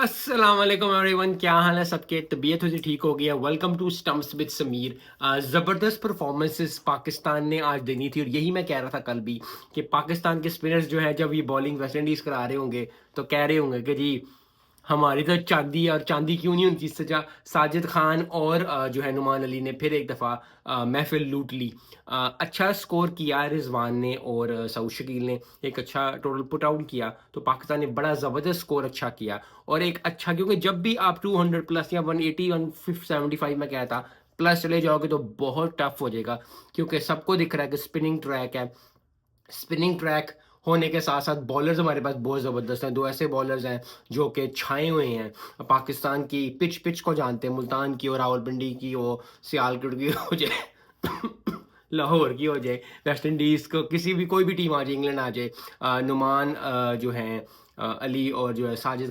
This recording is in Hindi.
अस्सलाम वालेकुम एवरीवन, क्या हाल है सबके। तबीयत मुझे ठीक हो गया। Welcome to stumps with Sameer. ज़बरदस्त परफॉर्मेंसेस पाकिस्तान ने आज देनी थी और यही मैं कह रहा था कल भी कि पाकिस्तान के स्पिनर्स जो है जब ये बॉलिंग वेस्ट इंडीज़ करा रहे होंगे तो कह रहे होंगे कि जी हमारी तो चांदी, और चांदी क्यों नहीं उनकी सजा। साजिद खान और जो है नुमान अली ने फिर एक दफ़ा महफिल लूट ली। अच्छा स्कोर किया रिजवान ने और सऊद शकील ने एक अच्छा टोटल पुट आउट किया, तो पाकिस्तान ने बड़ा ज़बरदस्त स्कोर अच्छा किया। और एक अच्छा, क्योंकि जब भी आप 200 प्लस या 180 175 में कहता प्लस चले जाओगे तो बहुत टफ हो जाएगा, क्योंकि सबको दिख रहा है कि स्पिनिंग ट्रैक है। स्पिनिंग ट्रैक होने के साथ साथ बॉलर्स हमारे पास बहुत ज़बरदस्त हैं। दो ऐसे बॉलर्स हैं जो कि छाए हुए हैं। पाकिस्तान की पिच पिच को जानते हैं, मुल्तान की हो, रावलपिंडी की हो, सियालकोट की हो जाए लाहौर की हो जाए, वेस्ट इंडीज़ को किसी भी कोई भी टीम आ जाए, इंग्लैंड आ जाए, नुमान जो हैं अली और जो है साजिद